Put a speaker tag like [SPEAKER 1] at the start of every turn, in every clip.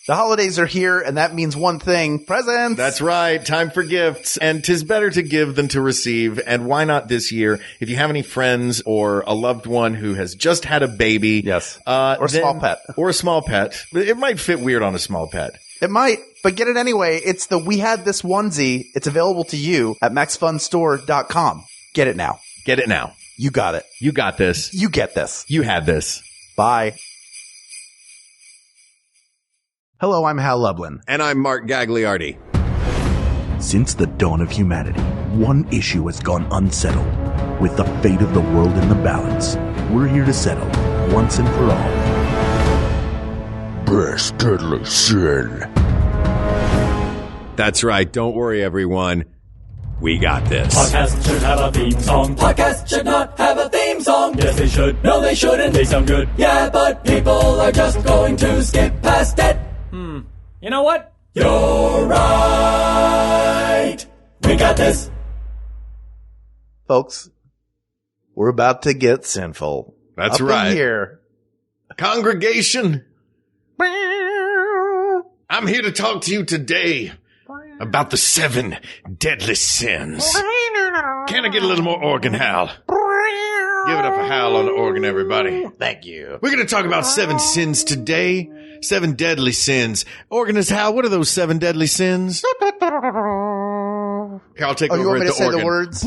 [SPEAKER 1] The holidays are here, and that means one thing. Presents!
[SPEAKER 2] That's right. Time for gifts. And 'tis better to give than to receive. And why not this year? If you have any friends or a loved one who has just had a baby.
[SPEAKER 1] Yes. Or a small pet.
[SPEAKER 2] Or a small pet. It might fit weird on a small pet.
[SPEAKER 1] It might, but get it anyway. It's the We Had This onesie. It's available to you at MaxFunStore.com. Get it now.
[SPEAKER 2] Get it now.
[SPEAKER 1] You got it.
[SPEAKER 2] You got this.
[SPEAKER 1] You get this.
[SPEAKER 2] You had this.
[SPEAKER 1] Bye. Hello, I'm Hal Lublin.
[SPEAKER 2] And I'm Mark Gagliardi.
[SPEAKER 3] Since the dawn of humanity, one issue has gone unsettled. With the fate of the world in the balance, we're here to settle, once and for all, best deadly sin.
[SPEAKER 2] That's right. Don't worry, everyone. We got this.
[SPEAKER 4] Podcasts should have a theme song. Podcasts should not have a theme song. Yes, they should. No, they shouldn't. They sound good. Yeah, but people are just going to skip past it. You know what? You're right. We got this.
[SPEAKER 1] Folks, we're about to get sinful.
[SPEAKER 2] That's
[SPEAKER 1] Up
[SPEAKER 2] right.
[SPEAKER 1] in here.
[SPEAKER 2] Congregation, I'm here to talk to you today about the 7 deadly sins. Can I get a little more organ, Hal? Give it up for Hal on the organ, everybody.
[SPEAKER 1] Thank you.
[SPEAKER 2] We're going to talk about 7 sins today. 7 deadly sins. Organist Hal, what are those 7 deadly sins? I'll take
[SPEAKER 1] Oh, you
[SPEAKER 2] over
[SPEAKER 1] want me
[SPEAKER 2] at
[SPEAKER 1] to
[SPEAKER 2] the
[SPEAKER 1] say
[SPEAKER 2] organ.
[SPEAKER 1] the words?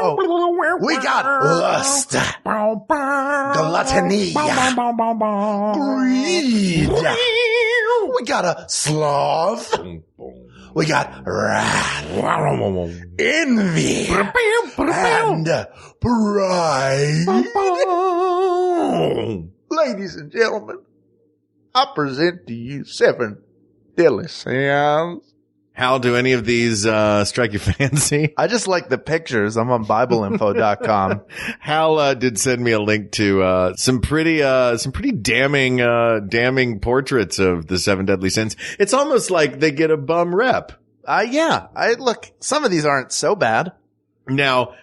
[SPEAKER 1] Oh, we got lust, gluttony, greed. We got a sloth. We got wrath, envy, and pride. Ladies and gentlemen, I present to you 7 deadly sins.
[SPEAKER 2] Hal, do any of these strike your fancy?
[SPEAKER 1] I just like the pictures. I'm on BibleInfo.com.
[SPEAKER 2] Hal did send me a link to some pretty damning portraits of the 7 deadly sins. It's almost like they get a bum rep.
[SPEAKER 1] Yeah. Look, some of these aren't so bad.
[SPEAKER 2] Now,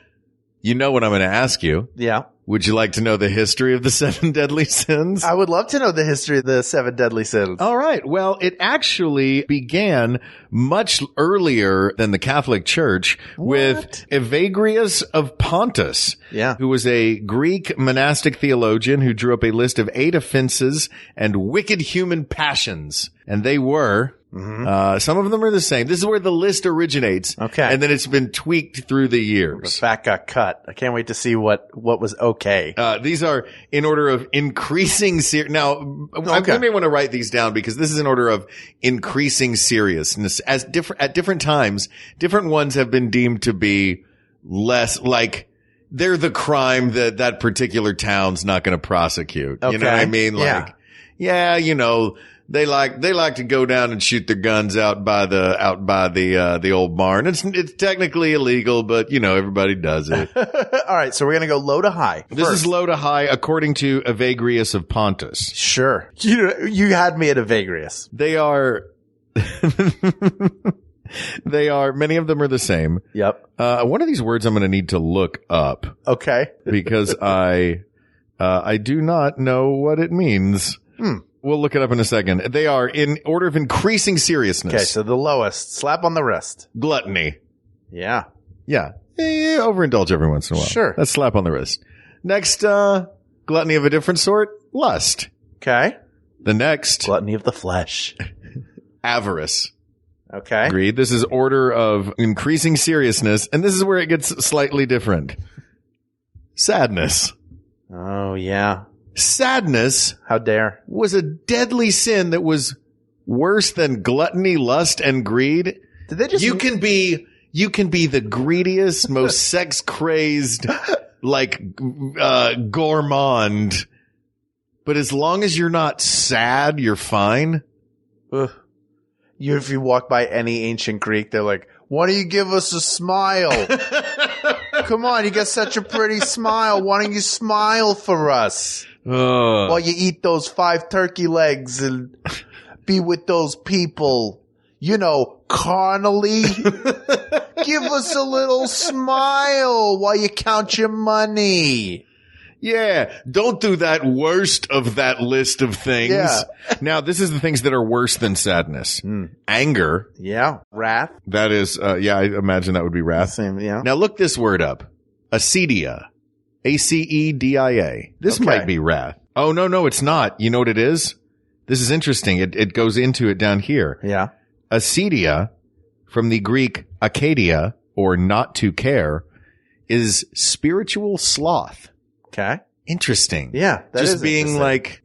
[SPEAKER 2] you know what I'm going to ask you.
[SPEAKER 1] Yeah.
[SPEAKER 2] Would you like to know the history of the 7 deadly sins?
[SPEAKER 1] I would love to know the history of the 7 deadly sins.
[SPEAKER 2] All right. Well, it actually began much earlier than the Catholic Church with Evagrius of Pontus, who was a Greek monastic theologian who drew up a list of 8 offenses and wicked human passions. And they were... some of them are the same. This is where the list originates. Okay. And then it's been tweaked through the years.
[SPEAKER 1] The fat got cut. I can't wait to see what was okay.
[SPEAKER 2] These are in order of increasing Now, I may want to write these down because this is in order of increasing seriousness. At different times, different ones have been deemed to be less like they're the crime that particular town's not going to prosecute. Okay. You know what I mean? Like, They like to go down and shoot their guns out by the old barn. It's technically illegal, but everybody does it.
[SPEAKER 1] All right, so we're gonna go low to high.
[SPEAKER 2] This is low to high according to Evagrius of Pontus.
[SPEAKER 1] Sure, you had me at Evagrius.
[SPEAKER 2] They are. Many of them are the same.
[SPEAKER 1] Yep.
[SPEAKER 2] One of these words I'm going to need to look up.
[SPEAKER 1] Okay.
[SPEAKER 2] Because I do not know what it means. We'll look it up in a second. They are in order of increasing seriousness.
[SPEAKER 1] Okay, so the lowest. Slap on the wrist.
[SPEAKER 2] Gluttony.
[SPEAKER 1] Yeah.
[SPEAKER 2] Yeah. Overindulge every once in a while.
[SPEAKER 1] Sure.
[SPEAKER 2] That's slap on the wrist. Next, gluttony of a different sort. Lust.
[SPEAKER 1] Okay.
[SPEAKER 2] The next.
[SPEAKER 1] Gluttony of the flesh.
[SPEAKER 2] Avarice.
[SPEAKER 1] Okay.
[SPEAKER 2] Agreed. This is order of increasing seriousness, and this is where it gets slightly different. Sadness.
[SPEAKER 1] Oh, yeah.
[SPEAKER 2] Sadness,
[SPEAKER 1] how dare,
[SPEAKER 2] was a deadly sin that was worse than gluttony, lust, and greed.
[SPEAKER 1] Did they just?
[SPEAKER 2] You can be the greediest, most sex crazed, gourmand, but as long as you're not sad, you're fine.
[SPEAKER 1] If you walk by any ancient Greek, they're like, "Why don't you give us a smile? Come on, you got such a pretty smile. Why don't you smile for us?" While you eat those 5 turkey legs and be with those people, carnally. Give us a little smile while you count your money.
[SPEAKER 2] Yeah. Don't do that worst of that list of things.
[SPEAKER 1] Yeah.
[SPEAKER 2] Now, this is the things that are worse than sadness. Anger.
[SPEAKER 1] Yeah. Wrath.
[SPEAKER 2] That is, I imagine that would be wrath.
[SPEAKER 1] Same, yeah.
[SPEAKER 2] Now look this word up. Acedia. ACEDIA. This
[SPEAKER 1] Okay.
[SPEAKER 2] might be wrath. Oh, no, it's not. You know what it is? This is interesting. It goes into it down here.
[SPEAKER 1] Yeah.
[SPEAKER 2] Acedia, from the Greek akadia, or not to care, is spiritual sloth.
[SPEAKER 1] Okay.
[SPEAKER 2] Interesting.
[SPEAKER 1] Yeah. That
[SPEAKER 2] Just
[SPEAKER 1] is
[SPEAKER 2] being
[SPEAKER 1] interesting.
[SPEAKER 2] like,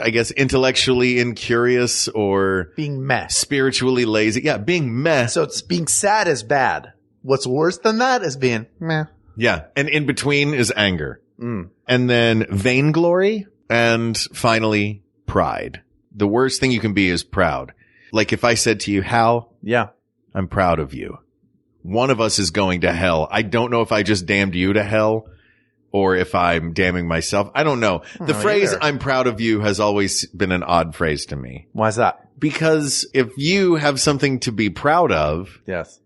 [SPEAKER 2] I guess intellectually incurious or
[SPEAKER 1] being meh.
[SPEAKER 2] spiritually lazy. Yeah, being meh.
[SPEAKER 1] So it's being sad is bad. What's worse than that is being meh.
[SPEAKER 2] Yeah. And in between is anger.
[SPEAKER 1] Mm.
[SPEAKER 2] And then vainglory. And finally, pride. The worst thing you can be is proud. Like if I said to you, Hal,
[SPEAKER 1] Yeah.
[SPEAKER 2] I'm proud of you. One of us is going to hell. I don't know if I just damned you to hell or if I'm damning myself. I don't know. The phrase,
[SPEAKER 1] either.
[SPEAKER 2] I'm proud of you, has always been an odd phrase to me.
[SPEAKER 1] Why is that?
[SPEAKER 2] Because if you have something to be proud of,
[SPEAKER 1] Yes.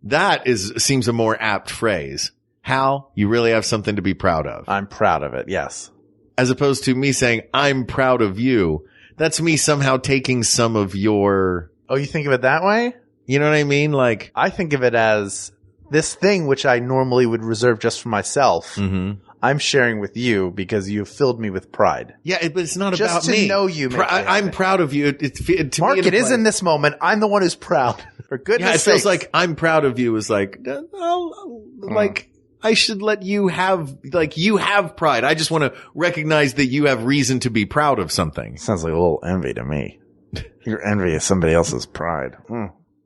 [SPEAKER 2] that seems a more apt phrase. Hal, you really have something to be proud of.
[SPEAKER 1] I'm proud of it. Yes.
[SPEAKER 2] As opposed to me saying, I'm proud of you. That's me somehow taking some of your,
[SPEAKER 1] Oh, you think of it that way?
[SPEAKER 2] you know what I mean? Like,
[SPEAKER 1] I think of it as this thing which I normally would reserve just for myself. I'm sharing with you because you filled me with pride.
[SPEAKER 2] yeah, but it's not
[SPEAKER 1] Just
[SPEAKER 2] about
[SPEAKER 1] to
[SPEAKER 2] me.
[SPEAKER 1] know you makes me
[SPEAKER 2] I'm
[SPEAKER 1] happy.
[SPEAKER 2] proud of you. To
[SPEAKER 1] Mark,
[SPEAKER 2] me,
[SPEAKER 1] it is in this moment. I'm the one who's proud. For goodness
[SPEAKER 2] Yeah, it feels
[SPEAKER 1] sakes.
[SPEAKER 2] like I'm proud of you is like, like I should let you have, like you have pride. I just want to recognize that you have reason to be proud of something.
[SPEAKER 1] Sounds like a little envy to me. Your envy is somebody else's pride.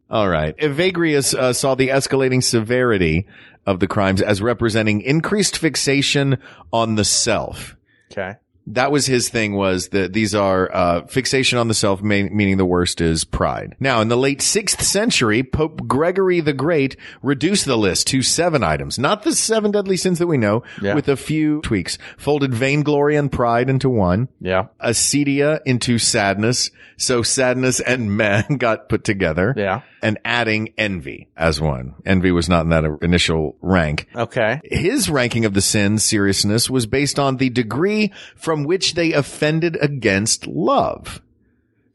[SPEAKER 2] All right. Evagrius saw the escalating severity of the crimes as representing increased fixation on the self.
[SPEAKER 1] Okay.
[SPEAKER 2] That was his thing, was that these are fixation on the self, meaning the worst is pride. Now, in the late 6th century, Pope Gregory the Great reduced the list to 7 items, not the 7 deadly sins that we know, with a few tweaks. Folded vainglory and pride into one.
[SPEAKER 1] Yeah.
[SPEAKER 2] Acedia into sadness. So sadness and meh got put together.
[SPEAKER 1] Yeah.
[SPEAKER 2] And adding envy as one. Envy was not in that initial rank.
[SPEAKER 1] Okay.
[SPEAKER 2] His ranking of the sin's seriousness was based on the degree from which they offended against love.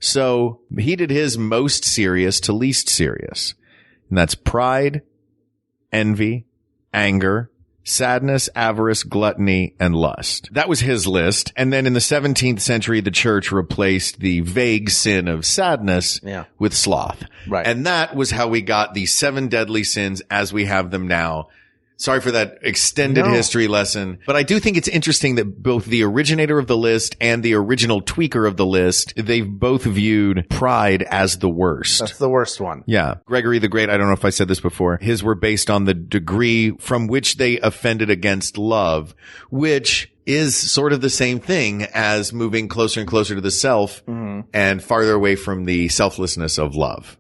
[SPEAKER 2] So he did his most serious to least serious. And that's pride, envy, anger, sadness, avarice, gluttony, and lust. That was his list. And then in the 17th century, the church replaced the vague sin of sadness with sloth.
[SPEAKER 1] Right.
[SPEAKER 2] And that was how we got the 7 deadly sins as we have them now. Sorry for that extended history lesson, but I do think it's interesting that both the originator of the list and the original tweaker of the list, they've both viewed pride as the worst.
[SPEAKER 1] That's the worst one.
[SPEAKER 2] Yeah. Gregory the Great, I don't know if I said this before, his were based on the degree from which they offended against love, which is sort of the same thing as moving closer and closer to the self and farther away from the selflessness of love.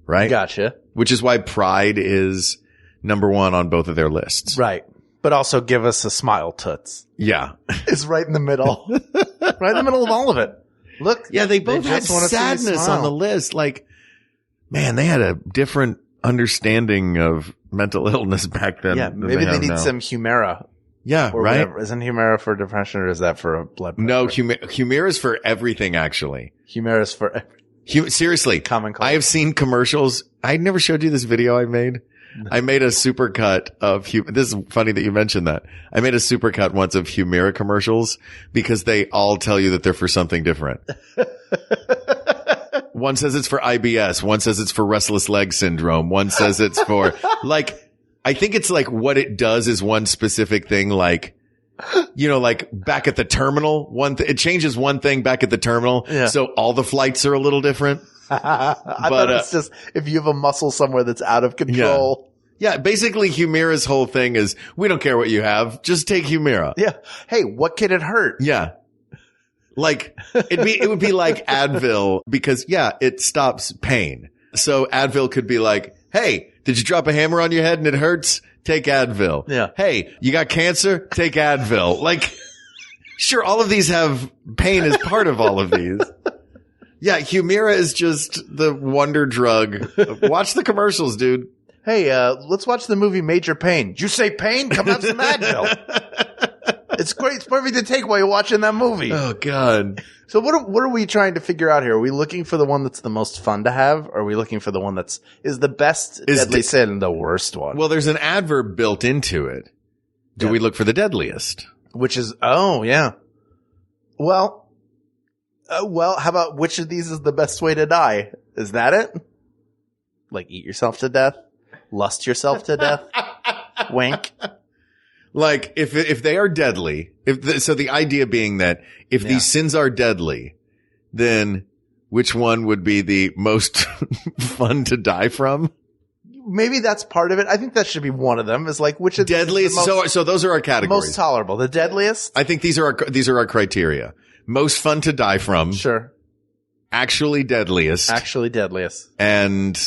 [SPEAKER 2] Right?
[SPEAKER 1] Gotcha.
[SPEAKER 2] Which is why pride is number 1 on both of their lists.
[SPEAKER 1] Right. But also give us a smile, toots.
[SPEAKER 2] Yeah.
[SPEAKER 1] It's right in the middle. Right in the middle of all of it. Look.
[SPEAKER 2] Yeah, they both had
[SPEAKER 1] just wanna see you
[SPEAKER 2] sadness
[SPEAKER 1] smile.
[SPEAKER 2] on the list. Like, man, they had a different understanding of mental illness back then.
[SPEAKER 1] Yeah,
[SPEAKER 2] than
[SPEAKER 1] maybe they
[SPEAKER 2] have
[SPEAKER 1] need
[SPEAKER 2] now.
[SPEAKER 1] some Humira.
[SPEAKER 2] Yeah,
[SPEAKER 1] Or
[SPEAKER 2] right?
[SPEAKER 1] whatever. Isn't Humira for depression or is that for blood pressure?
[SPEAKER 2] No, Humira is for everything, actually.
[SPEAKER 1] Humira is for
[SPEAKER 2] Seriously.
[SPEAKER 1] common cold.
[SPEAKER 2] I have seen commercials. I never showed you this video I made. I made a supercut of this is funny that you mentioned that. I made a supercut once of Humira commercials because they all tell you that they're for something different. One says it's for IBS. One says it's for restless leg syndrome. One says it's for I think it's like what it does is one specific thing, like, like back at the terminal, it changes one thing back at the terminal.
[SPEAKER 1] Yeah.
[SPEAKER 2] So all the flights are a little different.
[SPEAKER 1] I thought it's just if you have a muscle somewhere that's out of control.
[SPEAKER 2] Yeah, basically Humira's whole thing is we don't care what you have, just take Humira.
[SPEAKER 1] Yeah. Hey, what can it hurt?
[SPEAKER 2] Yeah. Like it would be like Advil because it stops pain. So Advil could be like, "Hey, did you drop a hammer on your head and it hurts? Take Advil."
[SPEAKER 1] Yeah.
[SPEAKER 2] "Hey, you got cancer? Take Advil." Like sure, all of these have pain as part of all of these. Yeah, Humira is just the wonder drug. Watch the commercials, dude.
[SPEAKER 1] Hey, let's watch the movie Major Pain. Did you say pain? Come have some Advil. It's great. It's perfect to take while you're watching that movie.
[SPEAKER 2] Oh God.
[SPEAKER 1] So what are we trying to figure out here? Are we looking for the one that's the most fun to have? Or are we looking for the one is the best deadly sin the worst one?
[SPEAKER 2] Well, there's an adverb built into it. Do we look for the deadliest?
[SPEAKER 1] Which is, oh, yeah. Well, how about which of these is the best way to die? Is that it? Like eat yourself to death? Lust yourself to death? Wink.
[SPEAKER 2] Like if they are deadly, so the idea being that if these sins are deadly, then which one would be the most fun to die from?
[SPEAKER 1] Maybe that's part of it. I think that should be one of them. Is like which of
[SPEAKER 2] deadliest. So those are our categories.
[SPEAKER 1] Most tolerable, the deadliest.
[SPEAKER 2] I think these are our criteria. Most fun to die from.
[SPEAKER 1] Sure.
[SPEAKER 2] Actually deadliest. And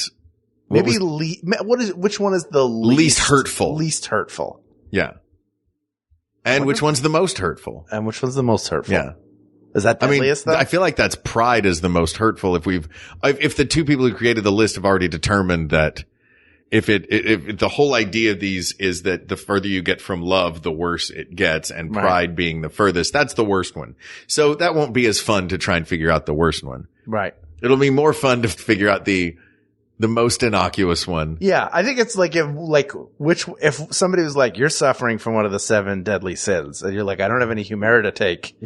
[SPEAKER 1] maybe which one is the
[SPEAKER 2] least hurtful?
[SPEAKER 1] Least hurtful.
[SPEAKER 2] Yeah. And which one's the most hurtful?
[SPEAKER 1] And which one's the most hurtful?
[SPEAKER 2] Yeah.
[SPEAKER 1] Is that deadliest though?
[SPEAKER 2] I feel like that's pride is the most hurtful if the two people who created the list have already determined that if the whole idea of these is that the further you get from love, the worse it gets, and pride being the furthest, that's the worst one. So that won't be as fun to try and figure out the worst one.
[SPEAKER 1] Right.
[SPEAKER 2] It'll be more fun to figure out the most innocuous one.
[SPEAKER 1] Yeah. I think it's like if somebody was like, you're suffering from one of the 7 deadly sins, and you're like, I don't have any Humira to take.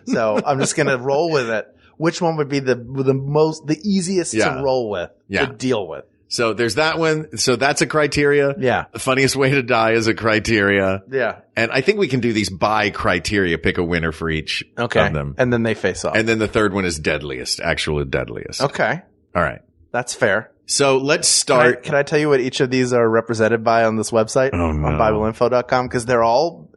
[SPEAKER 1] So I'm just going to roll with it. Which one would be the easiest to roll with, to deal with?
[SPEAKER 2] So there's that one. So that's a criteria.
[SPEAKER 1] Yeah.
[SPEAKER 2] The funniest way to die is a criteria.
[SPEAKER 1] Yeah.
[SPEAKER 2] And I think we can do these by criteria, pick a winner for each of them.
[SPEAKER 1] And then they face off.
[SPEAKER 2] And then the third one is deadliest, actually deadliest.
[SPEAKER 1] Okay.
[SPEAKER 2] All right.
[SPEAKER 1] That's fair.
[SPEAKER 2] So let's start.
[SPEAKER 1] Can I tell you what each of these are represented by on this website?
[SPEAKER 2] Oh, no.
[SPEAKER 1] On BibleInfo.com? Because they're all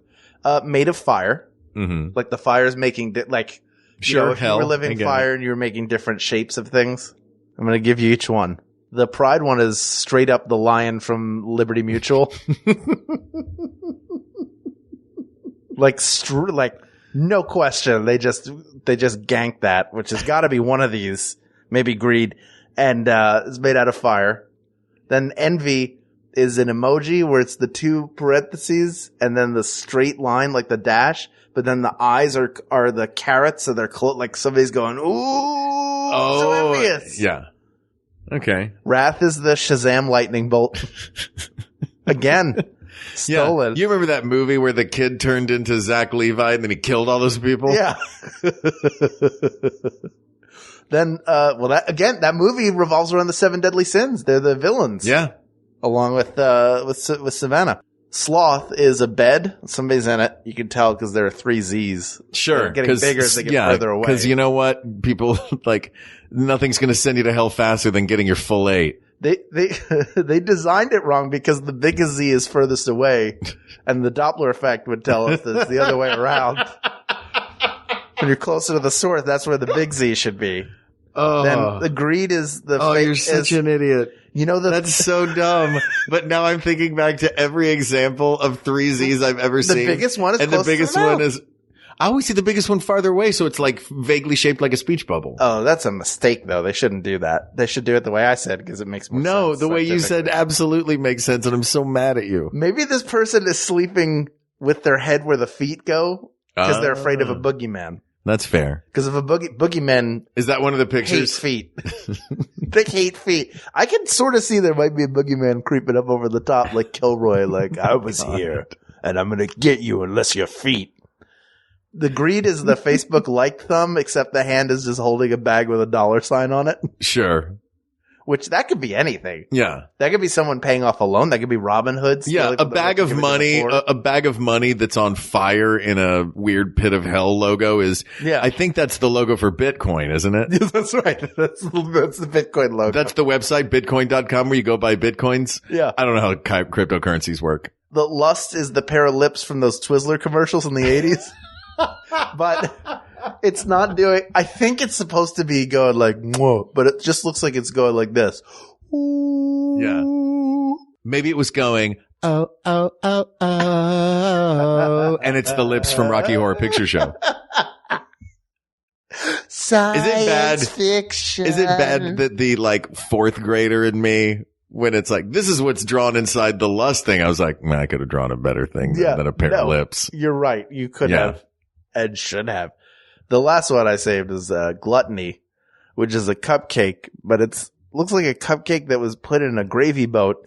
[SPEAKER 1] made of fire.
[SPEAKER 2] Mm-hmm.
[SPEAKER 1] Like the fire's making, if you were living fire and you were making different shapes of things, I'm going to give you each one. The pride one is straight up the lion from Liberty Mutual. like no question. They just ganked that, which has got to be one of these. Maybe greed. And it's made out of fire. Then envy is an emoji where it's the 2 parentheses and then the straight line, like the dash. But then the eyes are the carrots, so they're like somebody's going, ooh, so envious.
[SPEAKER 2] Yeah. Okay.
[SPEAKER 1] Wrath is the Shazam lightning bolt. Again. Stolen.
[SPEAKER 2] Yeah. You remember that movie where the kid turned into Zach Levi and then he killed all those people?
[SPEAKER 1] Yeah. Then, that movie revolves around the 7 deadly sins. They're the villains.
[SPEAKER 2] Yeah.
[SPEAKER 1] Along with Savannah. Sloth is a bed. Somebody's in it. You can tell because there are 3 Z's.
[SPEAKER 2] Sure.
[SPEAKER 1] They're getting bigger as they get further away.
[SPEAKER 2] Because you know what? People, nothing's going to send you to hell faster than getting your full 8.
[SPEAKER 1] They designed it wrong because the biggest Z is furthest away. And the Doppler effect would tell us that it's the other way around. When you're closer to the source, that's where the big Z should be.
[SPEAKER 2] Oh.
[SPEAKER 1] Then the greed is the
[SPEAKER 2] you're such an idiot.
[SPEAKER 1] You know
[SPEAKER 2] that's so dumb. But now I'm thinking back to every example of 3 Z's I've ever seen.
[SPEAKER 1] The biggest one is
[SPEAKER 2] and
[SPEAKER 1] close
[SPEAKER 2] the biggest
[SPEAKER 1] to the
[SPEAKER 2] one is I always see the biggest one farther away, so it's like vaguely shaped like a speech bubble.
[SPEAKER 1] Oh, that's a mistake though. They shouldn't do that. They should do it the way I said because it makes more sense.
[SPEAKER 2] No, the way you said absolutely makes sense, and I'm so mad at you.
[SPEAKER 1] Maybe this person is sleeping with their head where the feet go because they're afraid of a boogeyman.
[SPEAKER 2] That's fair.
[SPEAKER 1] Because of a boogeyman.
[SPEAKER 2] Is that one of the pictures?
[SPEAKER 1] Hate feet. They hate feet. I can sort of see there might be a boogeyman creeping up over the top like Kilroy, like, I was here and I'm going to get you unless your feet. The greed is the Facebook like thumb, except the hand is just holding a bag with a $sign on it.
[SPEAKER 2] Sure.
[SPEAKER 1] Which that could be anything.
[SPEAKER 2] Yeah.
[SPEAKER 1] That could be someone paying off a loan. That could be Robin Hood.
[SPEAKER 2] Yeah. A bag of money that's on fire in a weird pit of hell logo is, I think that's the logo for Bitcoin, isn't it?
[SPEAKER 1] Yes, that's right. That's the Bitcoin logo.
[SPEAKER 2] That's the website, bitcoin.com, where you go buy Bitcoins.
[SPEAKER 1] Yeah.
[SPEAKER 2] I don't know how cryptocurrencies work.
[SPEAKER 1] The lust is the pair of lips from those Twizzler commercials in the 80s. But it's not doing, I think it's supposed to be going like, whoa, but it just looks like it's going like this. Ooh.
[SPEAKER 2] Yeah. Maybe it was going, oh, and it's the lips from Rocky Horror Picture Show.
[SPEAKER 1] Science
[SPEAKER 2] is it bad?
[SPEAKER 1] fiction.
[SPEAKER 2] Is it bad that the 4th grader in me when it's like, this is what's drawn inside the lust thing. I was like, man, I could have drawn a better thing than a pair of lips.
[SPEAKER 1] You're right. You could have and should have. The last one I saved is gluttony, which is a cupcake, but looks like a cupcake that was put in a gravy boat.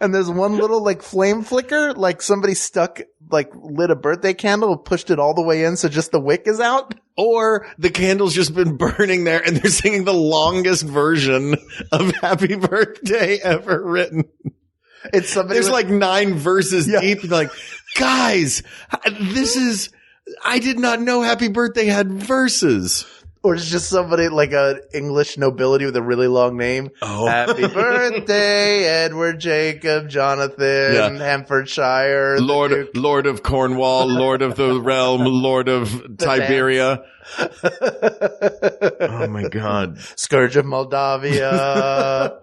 [SPEAKER 1] And there's one little like flame flicker, like somebody lit a birthday candle and pushed it all the way in so just the wick is out.
[SPEAKER 2] Or the candle's just been burning there and they're singing the longest version of Happy Birthday ever written.
[SPEAKER 1] It's somebody
[SPEAKER 2] There's like 9 verses deep. Like, guys, I did not know Happy Birthday had verses.
[SPEAKER 1] Or it's just somebody like an English nobility with a really long name. Oh. Happy birthday, Edward Jacob Jonathan, Hertfordshire.
[SPEAKER 2] Lord of Cornwall, Lord of the Realm, Lord of Tiberia. Oh my God.
[SPEAKER 1] Scourge of Moldavia.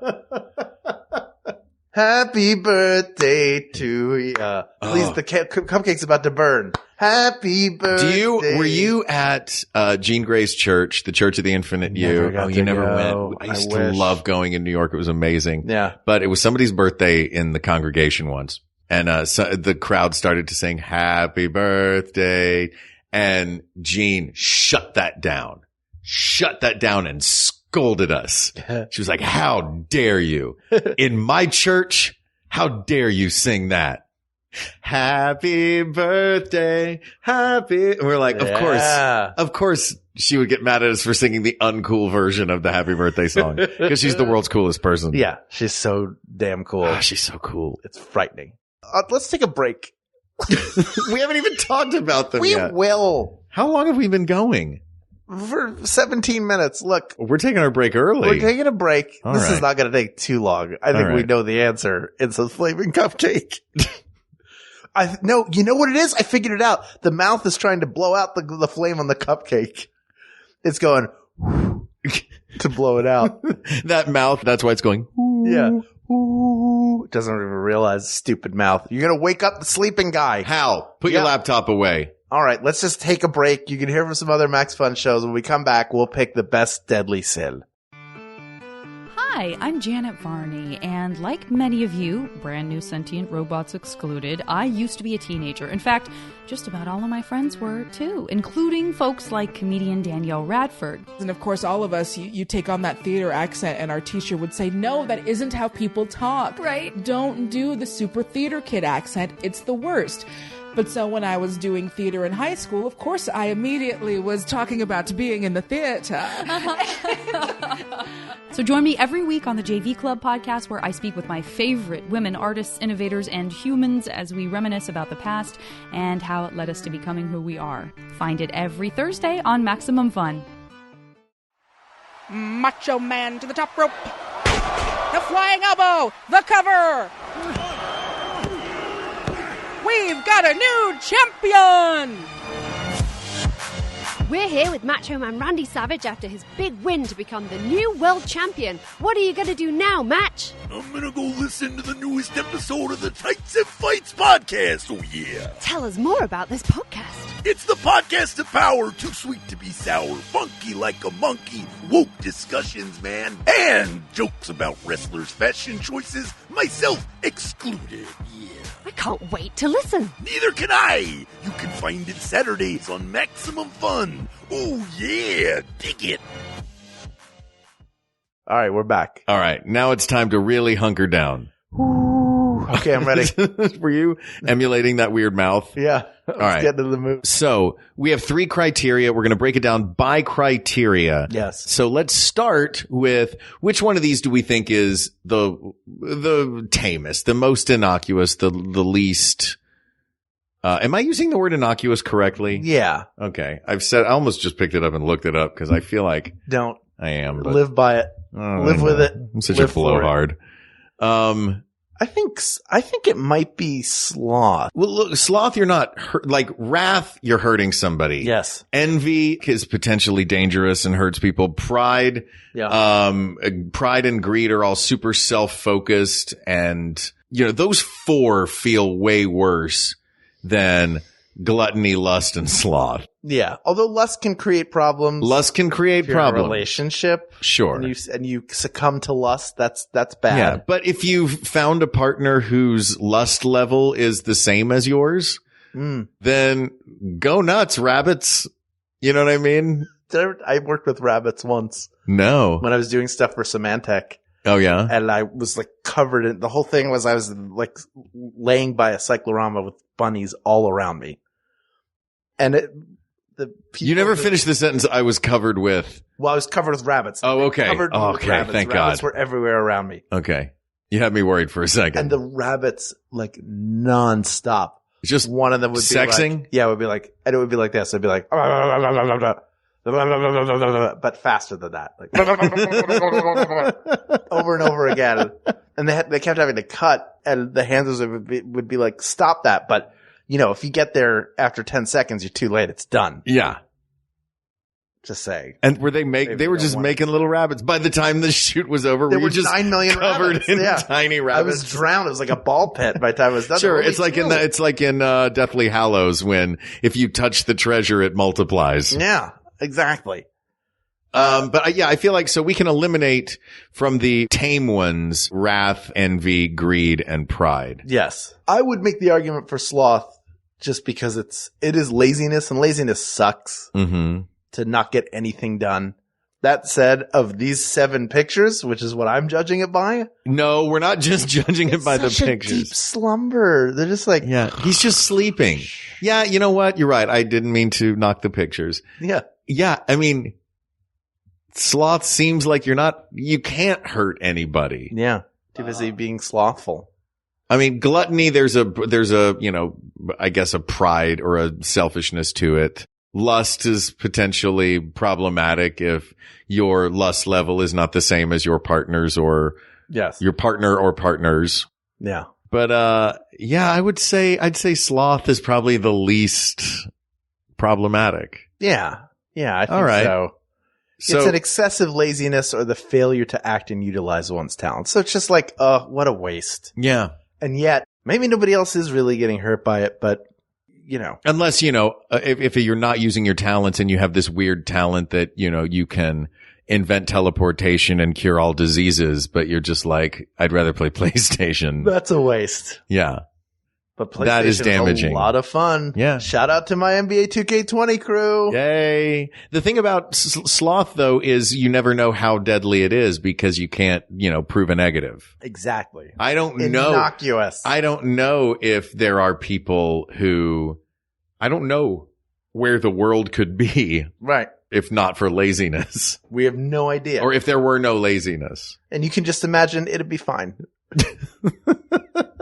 [SPEAKER 1] Happy birthday to ya. Please, the cupcake's about to burn. Happy birthday.
[SPEAKER 2] Were you at Jean Grey's church, the Church of the Infinite You? You never went. I used to love going in New York. It was amazing.
[SPEAKER 1] Yeah.
[SPEAKER 2] But it was somebody's birthday in the congregation once. And so the crowd started to sing happy birthday. And Jean shut that down and scolded us. She was like, how dare you? In my church, how dare you sing that? Happy birthday, happy. And we're like, of course she would get mad at us for singing the uncool version of the happy birthday song because she's the world's coolest person.
[SPEAKER 1] Yeah, she's so damn cool.
[SPEAKER 2] Oh, she's so cool.
[SPEAKER 1] It's frightening. Let's take a break.
[SPEAKER 2] We haven't even talked about them yet.
[SPEAKER 1] We will.
[SPEAKER 2] How long have we been going?
[SPEAKER 1] For 17 minutes. Look.
[SPEAKER 2] We're taking our break early.
[SPEAKER 1] We're taking a break. This is not going to take too long. I think we know the answer. It's a flaming cupcake. No, you know what it is? I figured it out. The mouth is trying to blow out the flame on the cupcake. It's going to blow it out.
[SPEAKER 2] That mouth, that's why it's going.
[SPEAKER 1] Yeah. Doesn't even realize, stupid mouth. You're going to wake up the sleeping guy.
[SPEAKER 2] How? Put your laptop away.
[SPEAKER 1] All right, let's just take a break. You can hear from some other Max Fun shows. When we come back, we'll pick the best deadly sin.
[SPEAKER 5] Hi, I'm Janet Varney, and like many of you, brand new sentient robots excluded, I used to be a teenager. In fact, just about all of my friends were, too, including folks like comedian Danielle Radford.
[SPEAKER 6] And of course, all of us, you take on that theater accent, and our teacher would say, no, that isn't how people talk.
[SPEAKER 5] Right.
[SPEAKER 6] Don't do the super theater kid accent. It's the worst. But so when I was doing theater in high school, of course, I immediately was talking about being in the theater.
[SPEAKER 5] So join me every week on the JV Club podcast, where I speak with my favorite women artists, innovators, and humans as we reminisce about the past and how it led us to becoming who we are. Find it every Thursday on Maximum Fun.
[SPEAKER 6] Macho Man to the top rope. The flying elbow. The cover. We've got a new champion!
[SPEAKER 7] We're here with Macho Man Randy Savage after his big win to become the new world champion. What are you going to do now, Match?
[SPEAKER 8] I'm going to go listen to the newest episode of the Tights and Fights podcast, oh yeah.
[SPEAKER 7] Tell us more about this podcast.
[SPEAKER 8] It's the podcast of power, too sweet to be sour, funky like a monkey, woke discussions, man, and jokes about wrestlers' fashion choices, myself excluded, yeah.
[SPEAKER 7] I can't wait to listen.
[SPEAKER 8] Neither can I. You can find it Saturdays on Maximum Fun. Oh, yeah. Dig it.
[SPEAKER 1] All right, we're back.
[SPEAKER 2] All right. Now it's time to really hunker down.
[SPEAKER 1] Okay, I'm ready.
[SPEAKER 2] Were you emulating that weird mouth?
[SPEAKER 1] Yeah. Let's get into the movie.
[SPEAKER 2] So we have 3 criteria. We're going to break it down by criteria.
[SPEAKER 1] Yes.
[SPEAKER 2] So let's start with which one of these do we think is the tamest, the most innocuous, the least. Am I using the word innocuous correctly?
[SPEAKER 1] Yeah.
[SPEAKER 2] Okay. I almost just picked it up and looked it up because I feel like
[SPEAKER 1] don't.
[SPEAKER 2] I am. But,
[SPEAKER 1] live by it. Live with it.
[SPEAKER 2] I'm such a blowhard.
[SPEAKER 1] I think it might be sloth.
[SPEAKER 2] Well, look, sloth, you're not like wrath, you're hurting somebody.
[SPEAKER 1] Yes.
[SPEAKER 2] Envy is potentially dangerous and hurts people. Pride, pride and greed are all super self-focused, and those 4 feel way worse than gluttony, lust, and sloth.
[SPEAKER 1] Yeah. Although lust can create problems.
[SPEAKER 2] Lust can create
[SPEAKER 1] if you're in a
[SPEAKER 2] problems.
[SPEAKER 1] relationship.
[SPEAKER 2] Sure.
[SPEAKER 1] And you succumb to lust. That's bad.
[SPEAKER 2] Yeah. But if you've found a partner whose lust level is the same as yours, then go nuts, rabbits. You know what I mean?
[SPEAKER 1] I worked with rabbits once.
[SPEAKER 2] No.
[SPEAKER 1] When I was doing stuff for Symantec.
[SPEAKER 2] Oh, yeah?
[SPEAKER 1] And I was like covered in, the whole thing was I was like laying by a cyclorama with bunnies all around me. And
[SPEAKER 2] you never finished the sentence, I was covered with.
[SPEAKER 1] Well, I was covered with rabbits.
[SPEAKER 2] Oh, okay.
[SPEAKER 1] Okay,
[SPEAKER 2] rabbits. Thank God.
[SPEAKER 1] Rabbits were everywhere around me.
[SPEAKER 2] Okay. You had me worried for a second.
[SPEAKER 1] And the rabbits, like, nonstop.
[SPEAKER 2] Just
[SPEAKER 1] one of them would
[SPEAKER 2] sexing?
[SPEAKER 1] Be like, yeah, it would be like, and it would be like this. It'd be like, but faster than that. Like, over and over again. And they kept having to cut, and the handlers would be like, stop that. But, you know, if you get there after 10 seconds, you're too late. It's done.
[SPEAKER 2] Yeah.
[SPEAKER 1] Just saying.
[SPEAKER 2] And were they were just making little rabbits by the time the shoot was over?
[SPEAKER 1] There were
[SPEAKER 2] just
[SPEAKER 1] 9 million
[SPEAKER 2] covered
[SPEAKER 1] rabbits.
[SPEAKER 2] in tiny rabbits.
[SPEAKER 1] I was drowned. It was like a ball pit by the time I was done.
[SPEAKER 2] Sure. It's like in Deathly Hallows when if you touch the treasure, it multiplies.
[SPEAKER 1] Yeah, exactly.
[SPEAKER 2] But I feel like so we can eliminate from the tame ones, wrath, envy, greed, and pride.
[SPEAKER 1] Yes. I would make the argument for sloth just because it is laziness, and laziness sucks.
[SPEAKER 2] Mm-hmm.
[SPEAKER 1] To not get anything done. That said, of these 7 pictures, which is what I'm judging it by.
[SPEAKER 2] No, we're not just judging it by the pictures.
[SPEAKER 1] Deep slumber. They're just like,
[SPEAKER 2] yeah, he's just sleeping. Yeah, you know what? You're right. I didn't mean to knock the pictures.
[SPEAKER 1] Yeah.
[SPEAKER 2] Yeah, I mean, sloth seems like you can't hurt anybody.
[SPEAKER 1] Yeah. Too busy being slothful.
[SPEAKER 2] I mean, gluttony, there's a, you know, I guess a pride or a selfishness to it. Lust is potentially problematic if your lust level is not the same as your partner's or your partner or partners.
[SPEAKER 1] Yeah.
[SPEAKER 2] But, I'd say sloth is probably the least problematic.
[SPEAKER 1] Yeah. Yeah. I think so. So it's an excessive laziness or the failure to act and utilize one's talent. So it's just like, what a waste.
[SPEAKER 2] Yeah.
[SPEAKER 1] And yet maybe nobody else is really getting hurt by it, but you know,
[SPEAKER 2] unless, you know, if you're not using your talents and you have this weird talent that, you know, you can invent teleportation and cure all diseases, but you're just like, I'd rather play PlayStation.
[SPEAKER 1] That's a waste.
[SPEAKER 2] Yeah.
[SPEAKER 1] But PlayStation
[SPEAKER 2] that is damaging.
[SPEAKER 1] A lot of fun.
[SPEAKER 2] Yeah.
[SPEAKER 1] Shout out to my NBA 2K20 crew.
[SPEAKER 2] Yay. The thing about sloth, though, is you never know how deadly it is because you can't, you know, prove a negative.
[SPEAKER 1] Exactly.
[SPEAKER 2] I don't know.
[SPEAKER 1] Innocuous.
[SPEAKER 2] I don't know if there are people who, I don't know where the world could be.
[SPEAKER 1] Right.
[SPEAKER 2] If not for laziness.
[SPEAKER 1] We have no idea.
[SPEAKER 2] Or if there were no laziness.
[SPEAKER 1] And you can just imagine it'd be fine.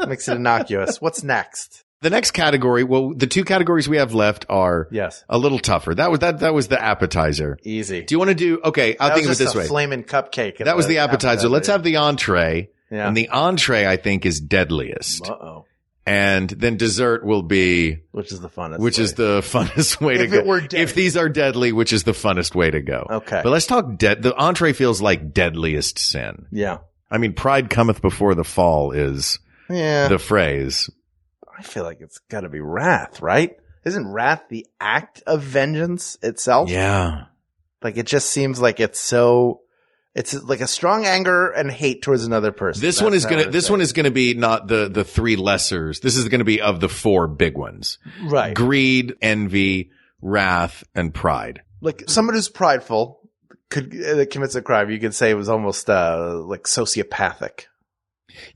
[SPEAKER 1] Makes it innocuous. What's next?
[SPEAKER 2] The next category, well, the 2 categories we have left are a little tougher. That was the appetizer.
[SPEAKER 1] Easy.
[SPEAKER 2] Do you want to do, okay, I'll think of it this way.
[SPEAKER 1] Flaming cupcake.
[SPEAKER 2] That was the appetizer. Let's have the entree.
[SPEAKER 1] Yeah.
[SPEAKER 2] And the entree, I think, is deadliest.
[SPEAKER 1] Uh-oh.
[SPEAKER 2] And then dessert will be,
[SPEAKER 1] which is the funnest
[SPEAKER 2] way to go. If these are deadly, which is the funnest way to go.
[SPEAKER 1] Okay.
[SPEAKER 2] But let's talk the entree feels like deadliest sin.
[SPEAKER 1] Yeah.
[SPEAKER 2] I mean, pride cometh before the fall is the phrase.
[SPEAKER 1] I feel like it's got to be wrath, right? Isn't wrath the act of vengeance itself?
[SPEAKER 2] Yeah.
[SPEAKER 1] Like it just seems like it's like a strong anger and hate towards another person.
[SPEAKER 2] This one is going to be not the 3 lessers. This is going to be of the 4 big ones.
[SPEAKER 1] Right.
[SPEAKER 2] Greed, envy, wrath, and pride.
[SPEAKER 1] Like someone who's prideful commits a crime. You could say it was almost like sociopathic.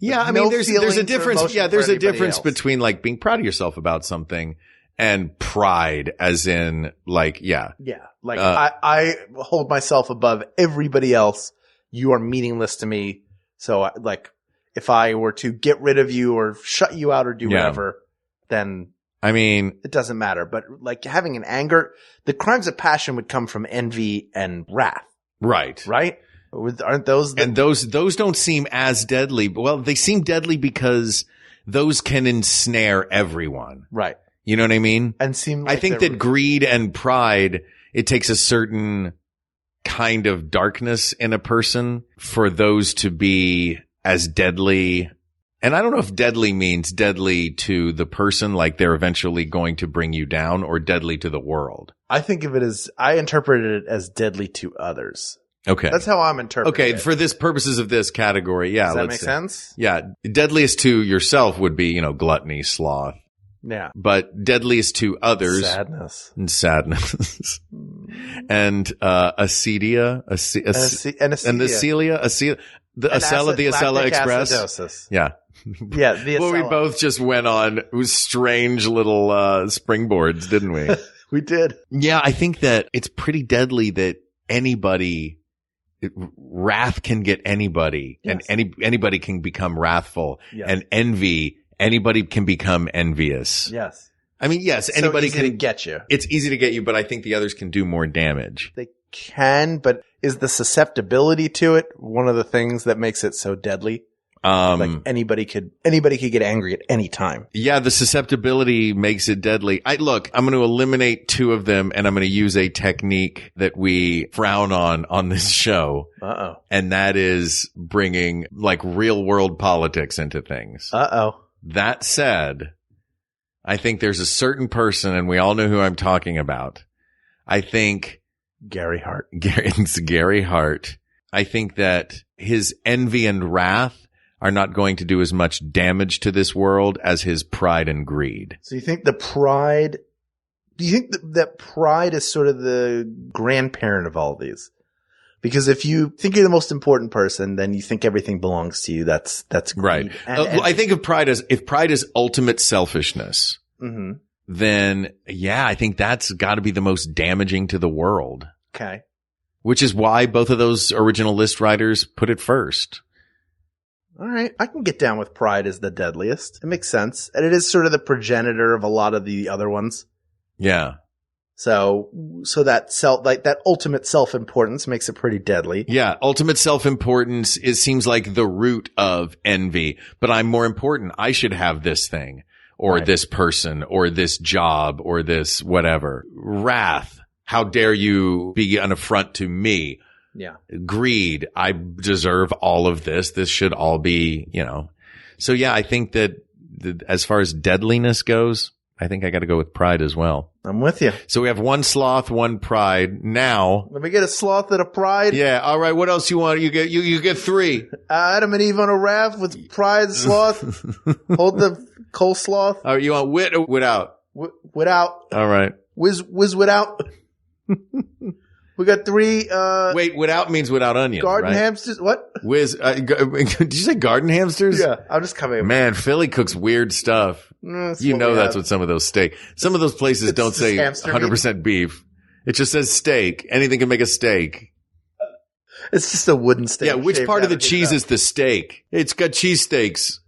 [SPEAKER 2] Yeah,
[SPEAKER 1] like
[SPEAKER 2] I mean, there's a difference. Yeah, there's a difference between like being proud of yourself about something and pride, as in like, yeah.
[SPEAKER 1] Yeah. Like I hold myself above everybody else. You are meaningless to me. So like if I were to get rid of you or shut you out or do whatever, then
[SPEAKER 2] I mean,
[SPEAKER 1] it doesn't matter. But like having an anger, the crimes of passion would come from envy and wrath.
[SPEAKER 2] Right.
[SPEAKER 1] Right? Aren't those
[SPEAKER 2] and those don't seem as deadly. Well, they seem deadly because those can ensnare everyone.
[SPEAKER 1] Right.
[SPEAKER 2] You know what I mean?
[SPEAKER 1] And seem like
[SPEAKER 2] I think that greed and pride, it takes a certain kind of darkness in a person for those to be as deadly And I don't know if deadly means deadly to the person, like they're eventually going to bring you down, or deadly to the world.
[SPEAKER 1] I think of it as, I interpreted it as deadly to others.
[SPEAKER 2] Okay.
[SPEAKER 1] That's how I'm interpreting it.
[SPEAKER 2] Okay, for this purposes of this category, yeah.
[SPEAKER 1] Does that make sense?
[SPEAKER 2] Yeah. Deadliest to yourself would be, gluttony, sloth.
[SPEAKER 1] Yeah.
[SPEAKER 2] But deadliest to others.
[SPEAKER 1] Sadness.
[SPEAKER 2] And sadness. And acedia. The Acela Express.
[SPEAKER 1] Acidosis.
[SPEAKER 2] Yeah.
[SPEAKER 1] Yeah. The
[SPEAKER 2] well, we both just went on strange little springboards, didn't we?
[SPEAKER 1] We did.
[SPEAKER 2] Yeah, I think that it's pretty deadly that wrath can get anybody,
[SPEAKER 1] yes.
[SPEAKER 2] and anybody can become wrathful,
[SPEAKER 1] yes.
[SPEAKER 2] and envy, anybody can become envious.
[SPEAKER 1] Yes.
[SPEAKER 2] I mean, yes, anybody
[SPEAKER 1] can get you.
[SPEAKER 2] It's easy to get you, but I think the others can do more damage.
[SPEAKER 1] They can, but is the susceptibility to it one of the things that makes it so deadly? Like anybody could get angry at any time.
[SPEAKER 2] Yeah, the susceptibility makes it deadly. I'm going to eliminate two of them, and I'm going to use a technique that we frown on this show.
[SPEAKER 1] Uh-oh.
[SPEAKER 2] And that is bringing like real world politics into things.
[SPEAKER 1] Uh-oh.
[SPEAKER 2] That said, I think there's a certain person, and we all know who I'm talking about. I think
[SPEAKER 1] Gary Hart.
[SPEAKER 2] It's Gary Hart. I think that his envy and wrath are not going to do as much damage to this world as his pride and greed.
[SPEAKER 1] So you think that pride is sort of the grandparent of all these? Because if you think you're the most important person, then you think everything belongs to you. That's greed.
[SPEAKER 2] Right. I think of pride as, if pride is ultimate selfishness,
[SPEAKER 1] mm-hmm.
[SPEAKER 2] then yeah, I think that's got to be the most damaging to the world.
[SPEAKER 1] Okay.
[SPEAKER 2] Which is why both of those original list writers put it first.
[SPEAKER 1] All right. I can get down with pride as the deadliest. It makes sense. And it is sort of the progenitor of a lot of the other ones.
[SPEAKER 2] Yeah.
[SPEAKER 1] So that ultimate self-importance makes it pretty deadly.
[SPEAKER 2] Yeah. Ultimate self-importance seems like the root of envy, but I'm more important. I should have this thing or right. This person or this job or this whatever. Wrath. How dare you be an affront to me?
[SPEAKER 1] Yeah.
[SPEAKER 2] Greed. I deserve all of this. This should all be, So yeah, I think that as far as deadliness goes, I think I got to go with pride as well.
[SPEAKER 1] I'm with you.
[SPEAKER 2] So we have one sloth, one pride. Now,
[SPEAKER 1] let me get a sloth and a pride.
[SPEAKER 2] Yeah. All right. What else you want? You get three.
[SPEAKER 1] Adam and Eve on a raft with pride, sloth. Hold the coal sloth.
[SPEAKER 2] All right. You want wit or without?
[SPEAKER 1] Without.
[SPEAKER 2] All right.
[SPEAKER 1] Whiz without. We got three.
[SPEAKER 2] Wait, without means without onions.
[SPEAKER 1] Garden
[SPEAKER 2] right?
[SPEAKER 1] hamsters. What?
[SPEAKER 2] Did you say garden hamsters?
[SPEAKER 1] Yeah, I'm just coming.
[SPEAKER 2] Man, Philly cooks weird stuff. That's what some of those some of those places don't say 100% beef. It just says steak. Anything can make a steak.
[SPEAKER 1] It's just a wooden steak.
[SPEAKER 2] Yeah, which part of the cheese is the steak? It's got cheese steaks.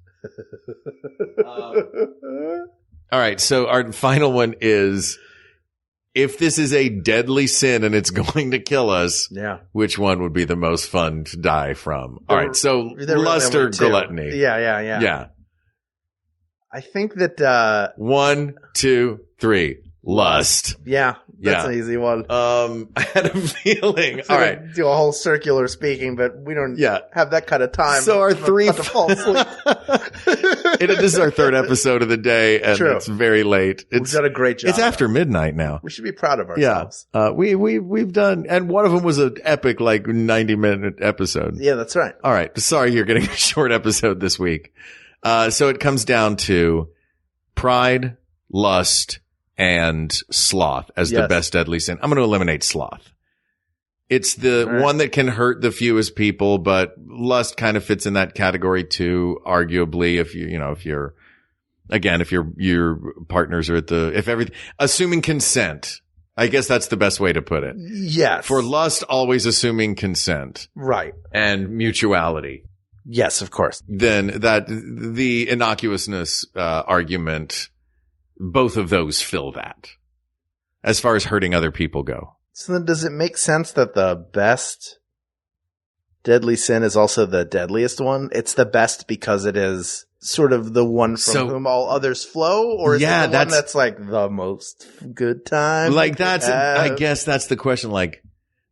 [SPEAKER 2] All right, so our final one is, if this is a deadly sin and it's going to kill us,
[SPEAKER 1] yeah,
[SPEAKER 2] which one would be the most fun to die from? All right, so lust or gluttony?
[SPEAKER 1] Yeah. I think that
[SPEAKER 2] 1, 2, 3, lust.
[SPEAKER 1] Yeah, that's an easy one.
[SPEAKER 2] I had a feeling. All right,
[SPEAKER 1] do a whole circular speaking, but we don't have that kind of time.
[SPEAKER 2] So our three
[SPEAKER 1] to fall asleep.
[SPEAKER 2] This is our third episode of the day, and it's very late.
[SPEAKER 1] We've done a great job.
[SPEAKER 2] It's after midnight now.
[SPEAKER 1] We should be proud of ourselves.
[SPEAKER 2] Yeah, we've done, and one of them was an epic 90-minute episode.
[SPEAKER 1] Yeah, that's right.
[SPEAKER 2] All right, sorry you're getting a short episode this week. So it comes down to pride, lust, and sloth as the best deadly sin. I'm going to eliminate sloth. It's the one that can hurt the fewest people, but lust kind of fits in that category too, arguably, if your partners are assuming consent. I guess that's the best way to put it.
[SPEAKER 1] Yes.
[SPEAKER 2] For lust, always assuming consent.
[SPEAKER 1] Right.
[SPEAKER 2] And mutuality.
[SPEAKER 1] Yes, of course.
[SPEAKER 2] Then the innocuousness argument, both of those fill that as far as hurting other people go.
[SPEAKER 1] So then does it make sense that the best deadly sin is also the deadliest one? It's the best because it is sort of the one from whom all others flow? Or is it the one that's like the most good time?
[SPEAKER 2] Like I guess that's the question. Like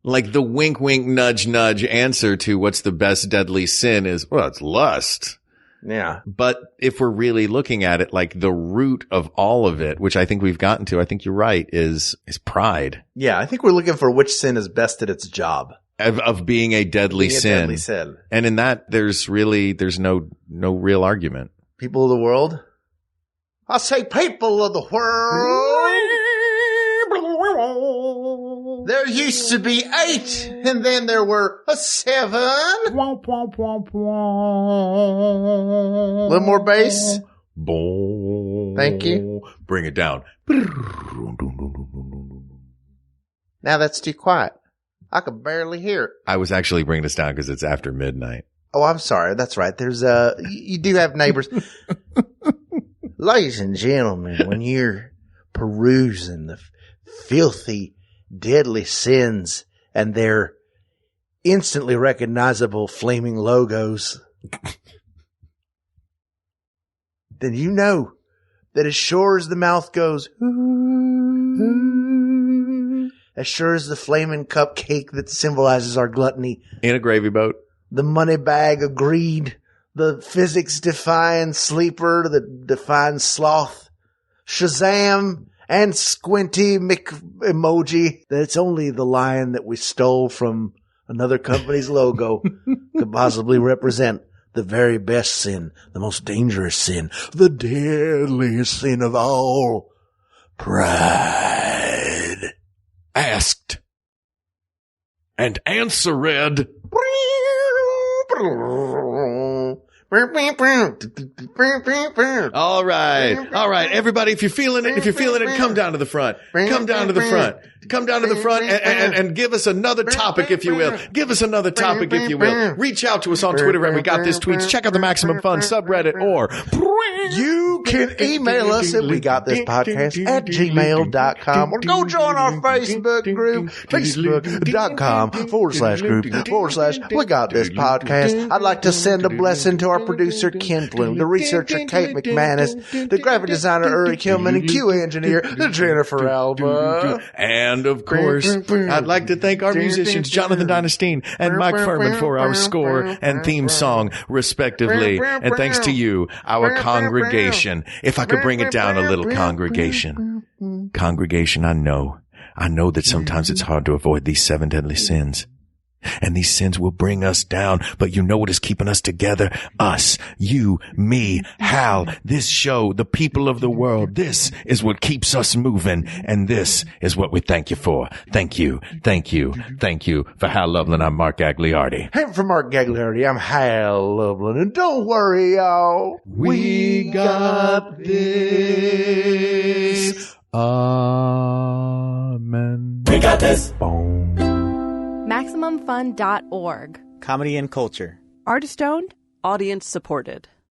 [SPEAKER 2] the wink, wink, nudge, nudge answer to what's the best deadly sin is, well, it's lust.
[SPEAKER 1] Yeah.
[SPEAKER 2] But if we're really looking at it, like the root of all of it, which I think we've gotten to, I think you're right, is pride.
[SPEAKER 1] Yeah, I think we're looking for which sin is best at its job.
[SPEAKER 2] Of being a deadly sin. And in that, there's no real argument.
[SPEAKER 1] People of the world? I say people of the world. There used to be 8, and then there were 7. A little more bass. Thank you.
[SPEAKER 2] Bring it down.
[SPEAKER 1] Now that's too quiet. I could barely hear it.
[SPEAKER 2] I was actually bringing this down because it's after midnight.
[SPEAKER 1] Oh, I'm sorry. That's right. There's you do have neighbors. Ladies and gentlemen, when you're perusing the filthy, deadly sins and their instantly recognizable flaming logos, then you know that as sure as the mouth goes, as sure as the flaming cupcake that symbolizes our gluttony,
[SPEAKER 2] in a gravy boat,
[SPEAKER 1] the money bag of greed, the physics-defying sleeper that defines sloth, Shazam, and Squinty McEmoji, that it's only the lion that we stole from another company's logo could possibly represent the very best sin, the most dangerous sin, the deadliest sin of all, pride.
[SPEAKER 2] Asked and answered. All right. Everybody, if you're feeling it, come down to the front. Come down to the front and give us another topic, if you will. Reach out to us on Twitter at We Got This Tweets. Check out the Maximum Fun subreddit, or
[SPEAKER 1] you can email us at WeGotThisPodcast@gmail.com, or go join our Facebook group, facebook.com/group/We-Got-This-Podcast. I'd like to send a blessing to our producer, Ken Bloom, the researcher, Kate McManus, the graphic designer, Uri Kilman, and QA engineer, Jennifer Alba.
[SPEAKER 2] And, of course, I'd like to thank our musicians, Jonathan Dynastine and Mike Furman, for our score and theme song, respectively. And thanks to you, our congregation. If I could bring it down a little, congregation. Congregation, I know that sometimes it's hard to avoid these 7 deadly sins. And these sins will bring us down, but you know what is keeping us together? Us, you, me, Hal, this show, the people of the world. This is what keeps us moving, and this is what we thank you for. Thank you for Hal Lublin. I'm Mark Gagliardi.
[SPEAKER 1] And for Mark Gagliardi, I'm Hal Lublin. And don't worry, y'all.
[SPEAKER 2] We got this. Amen.
[SPEAKER 4] We got this.
[SPEAKER 1] Boom.
[SPEAKER 9] MaximumFun.org.
[SPEAKER 10] Comedy and culture.
[SPEAKER 11] Artist owned. Audience supported.